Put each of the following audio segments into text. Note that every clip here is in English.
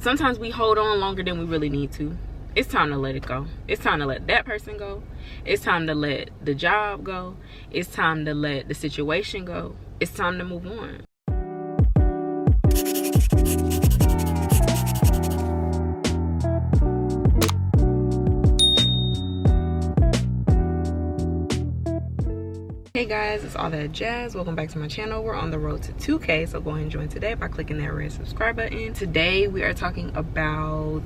Sometimes we hold on longer than we really need to. It's time to let it go. It's time to let that person go. It's time to let the job go. It's time to let the situation go. It's time to move on. Hey guys, it's all that jazz. Welcome back to my channel. We're on the road to 2K, so go ahead and join today by clicking that red subscribe button. Today we are talking about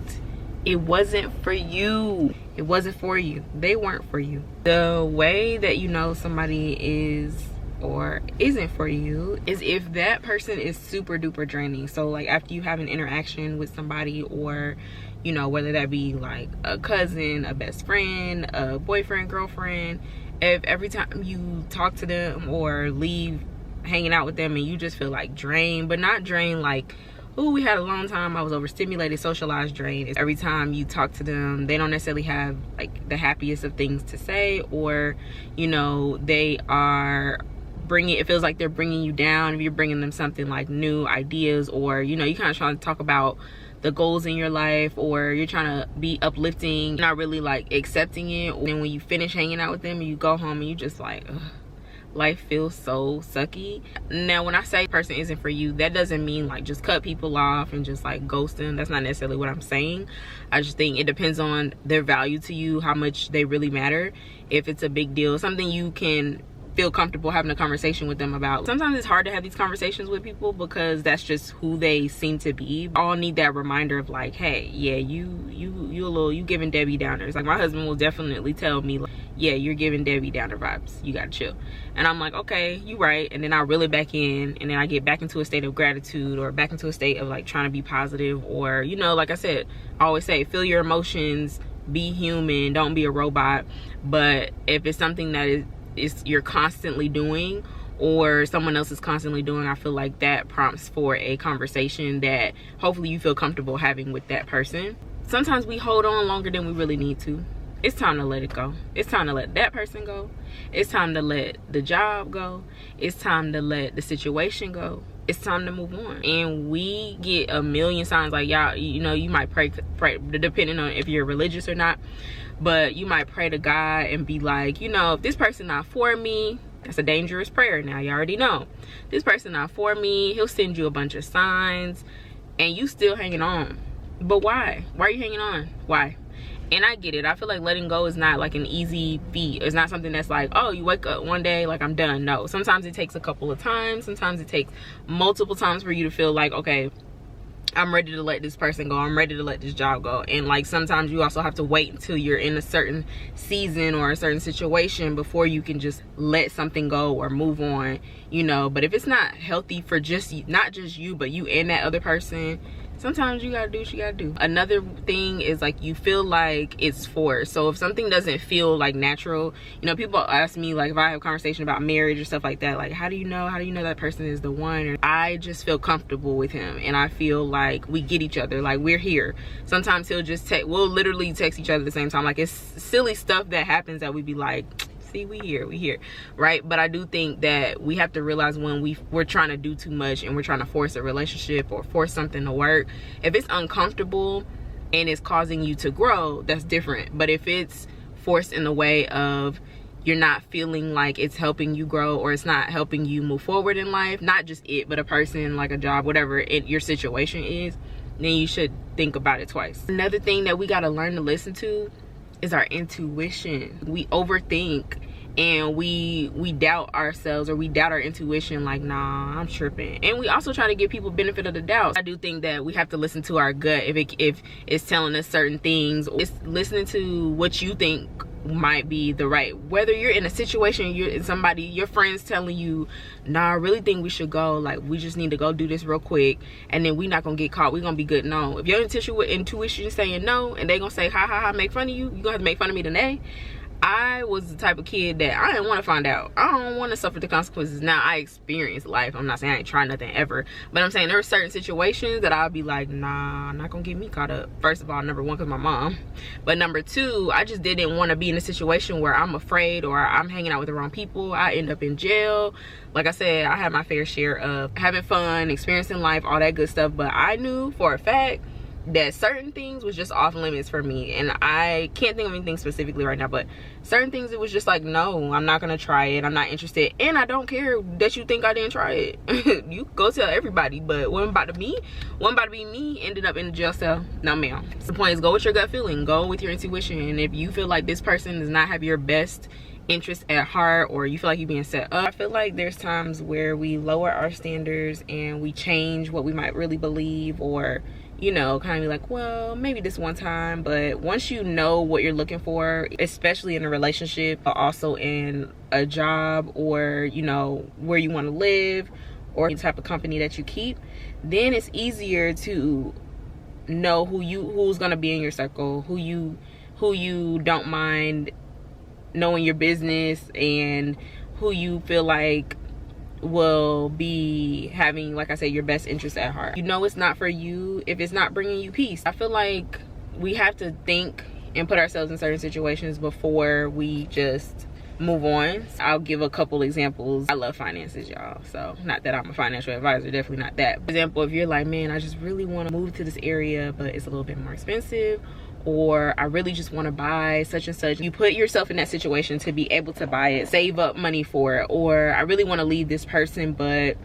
it wasn't for you. It wasn't for you. They weren't for you. The way that you know somebody is or isn't for you is if that person is super duper draining. So like after you have an interaction with somebody, or you know, whether that be like a cousin, a best friend, a boyfriend, girlfriend, if every time you talk to them or leave hanging out with them and you just feel like drained, but not drained like, oh, we had a long time, I was overstimulated, socialized drained. It's every time you talk to them, they don't necessarily have like the happiest of things to say, or you know, they are bringing, it feels like they're bringing you down if you're bringing them something like new ideas, or you know, you kind of trying to talk about the goals in your life, or you're trying to be uplifting, not really like accepting it. And when you finish hanging out with them, you go home and you just like, ugh, life feels so sucky. Now when I say person isn't for you, that doesn't mean like just cut people off and just like ghost them. That's not necessarily what I'm saying. I just think it depends on their value to you, how much they really matter. If it's a big deal, something you can feel comfortable having a conversation with them about. Sometimes it's hard to have these conversations with people because that's just who they seem to be. All need that reminder of like, hey, yeah, you giving Debbie Downers. Like my husband will definitely tell me like, yeah, you're giving Debbie Downer vibes, you gotta chill. And I'm like, okay, you right. And then I reel it back in, and then I get back into a state of gratitude, or back into a state of like trying to be positive, or you know, like I said, I always say, feel your emotions, be human, don't be a robot. But if it's something that is you're constantly doing, or someone else is constantly doing, I feel like that prompts for a conversation that hopefully you feel comfortable having with that person. Sometimes we hold on longer than we really need to. It's time to let it go. It's time to let that person go. It's time to let the job go. It's time to let the situation go. It's time to move on. And we get a million signs, like y'all, you know, you might pray depending on if you're religious or not, but you might pray to God and be like, you know, if this person not for me, that's a dangerous prayer. Now you already know, this person not for me, he'll send you a bunch of signs and you still hanging on. But why are you hanging on? Why? And I get it. I feel like letting go is not like an easy feat. It's not something that's like, oh, you wake up one day like I'm done. No, sometimes it takes a couple of times. Sometimes it takes multiple times for you to feel like, okay, I'm ready to let this person go. I'm ready to let this job go. And like sometimes you also have to wait until you're in a certain season or a certain situation before you can just let something go or move on, you know. But if it's not healthy for just not just you, but you and that other person, sometimes you gotta do what you gotta do. Another thing is like you feel like it's forced. So if something doesn't feel like natural, you know, people ask me like if I have a conversation about marriage or stuff like that, like how do you know that person is the one? Or I just feel comfortable with him and I feel like we get each other, like we're here. Sometimes he'll just we'll literally text each other at the same time. Like it's silly stuff that happens that we be like, see, we here, right? But I do think that we have to realize when we're trying to do too much and we're trying to force a relationship or force something to work, if it's uncomfortable and it's causing you to grow, that's different. But if it's forced in the way of you're not feeling like it's helping you grow, or it's not helping you move forward in life, not just it, but a person, like a job, whatever your situation is, then you should think about it twice. Another thing that we got to learn to listen to is our intuition. We overthink and we doubt ourselves, or we doubt our intuition, like, nah, I'm tripping. And we also try to give people benefit of the doubt. I do think that we have to listen to our gut if it's telling us certain things. It's listening to what you think might be the right, whether you're in a situation, your friends telling you, nah, I really think we should go, like we just need to go do this real quick and then we're not gonna get caught, we're gonna be good. No, if your intuition is saying no and they gonna say ha ha ha, make fun of you, you gonna have to make fun of me today. I was the type of kid that I didn't want to find out. I don't want to suffer the consequences. Now I experienced life. I'm not saying I ain't tried nothing ever, but I'm saying there are certain situations that I'll be like, nah, not gonna get me caught up. First of all, number one, because my mom, but number two, I just didn't want to be in a situation where I'm afraid or I'm hanging out with the wrong people. I end up in jail. Like I said, I had my fair share of having fun, experiencing life, all that good stuff, but I knew for a fact that certain things was just off limits for me, and I can't think of anything specifically right now, but certain things it was just like, no, I'm not gonna try it, I'm not interested, and I don't care that you think I didn't try it. You go tell everybody, but wasn't about to be me. Ended up in the jail cell. No ma'am. The point is, go with your gut feeling, go with your intuition, and if you feel like this person does not have your best interest at heart, or you feel like you're being set up, I feel like there's times where we lower our standards and we change what we might really believe, or you know, kind of be like, well, maybe this one time. But once you know what you're looking for, especially in a relationship, but also in a job, or you know, where you want to live, or the type of company that you keep, then it's easier to know who's going to be in your circle, who you don't mind knowing your business, and who you feel like will be having, like I said, your best interest at heart. You know it's not for you if it's not bringing you peace. I feel like we have to think and put ourselves in certain situations before we just move on. I'll give a couple examples. I love finances, y'all, so not that I'm a financial advisor, definitely not that. For example, if you're like, man, I just really want to move to this area, but it's a little bit more expensive, or I really just want to buy such and such. You put yourself in that situation to be able to buy it, save up money for it. Or I really want to leave this person, but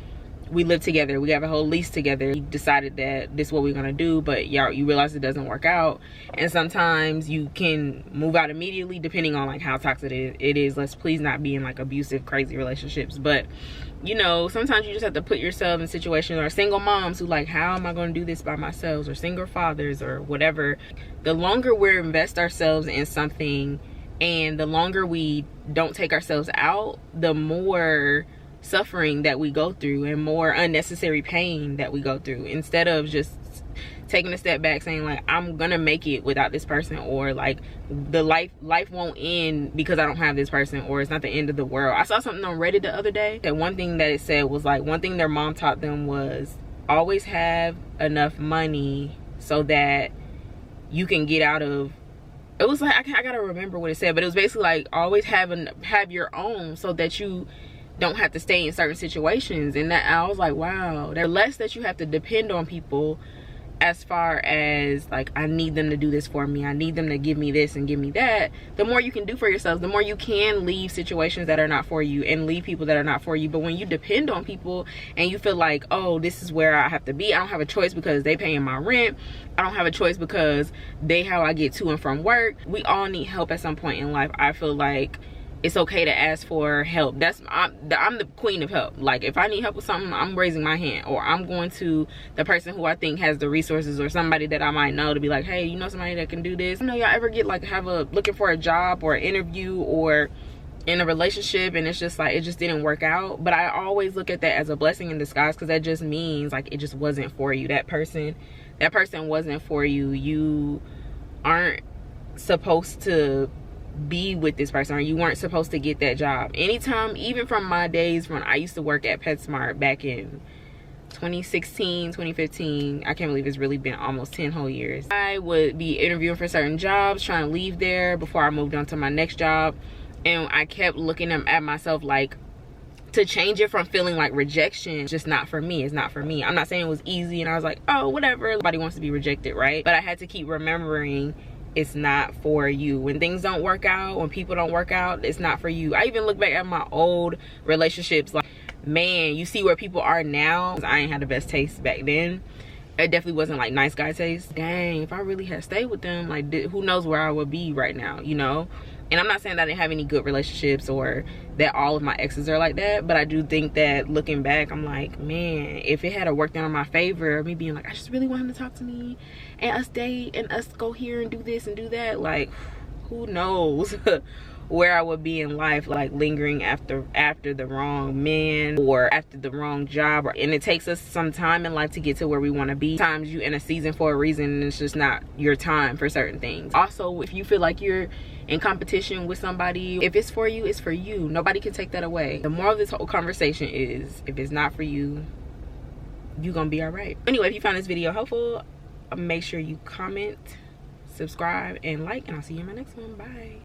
we live together, we have a whole lease together, you decided that this is what we're gonna do, but y'all, you realize it doesn't work out. And sometimes you can move out immediately, depending on like how toxic it is. Let's please not be in like abusive, crazy relationships, but you know, sometimes you just have to put yourself in situations, or single moms who like, how am I going to do this by myself, or single fathers, or whatever. The longer we invest ourselves in something, and the longer we don't take ourselves out, the more suffering that we go through, and more unnecessary pain that we go through, instead of just taking a step back, saying like, I'm gonna make it without this person, or like the life won't end because I don't have this person, or it's not the end of the world. I saw something on Reddit the other day that one thing that it said was like, one thing their mom taught them was always have enough money so that you can get out of, it was like, I gotta remember what it said, but it was basically like, always have your own so that you don't have to stay in certain situations. And that, I was like, wow, the less that you have to depend on people, as far as like, I need them to do this for me, I need them to give me this and give me that, the more you can do for yourself, the more you can leave situations that are not for you, and leave people that are not for you. But when you depend on people and you feel like, oh, this is where I have to be, I don't have a choice because they paying my rent, I don't have a choice because they how I get to and from work. We all need help at some point in life. I feel like it's okay to ask for help. I'm the queen of help. Like, if I need help with something, I'm raising my hand, or I'm going to the person who I think has the resources, or somebody that I might know, to be like, hey, you know somebody that can do this? You know, y'all ever get like, looking for a job or an interview, or in a relationship, and it's just like, it just didn't work out? But I always look at that as a blessing in disguise, because that just means like, it just wasn't for you. That person wasn't for you. You aren't supposed to be with this person, or you weren't supposed to get that job. Anytime, even from my days when I used to work at PetSmart back in 2016, 2015, I can't believe it's really been almost 10 whole years. I would be interviewing for certain jobs, trying to leave there before I moved on to my next job, and I kept looking at myself like, to change it from feeling like rejection, just not for me, it's not for me. I'm not saying it was easy and I was like, oh, whatever, everybody wants to be rejected, right? But I had to keep remembering, it's not for you. When things don't work out, when people don't work out, it's not for you. I even look back at my old relationships, like, man, you see where people are now. I ain't had the best taste back then. It definitely wasn't like nice guy taste. Dang, if I really had stayed with them, like, who knows where I would be right now, you know? And I'm not saying that I didn't have any good relationships, or that all of my exes are like that, but I do think that looking back, I'm like, man, if it had worked out in my favor, me being like, I just really want him to talk to me, and us date, and us go here and do this and do that, like, who knows where I would be in life, like lingering after the wrong man, or after the wrong job. And it takes us some time in life to get to where we want to be. Sometimes you in a season for a reason, and it's just not your time for certain things. Also, if you feel like you're in competition with somebody, if it's for you, it's for you. Nobody can take that away. The moral of this whole conversation is, if it's not for you, you're gonna be all right. Anyway, if you found this video helpful, make sure you comment, subscribe, and like, and I'll see you in my next one. Bye.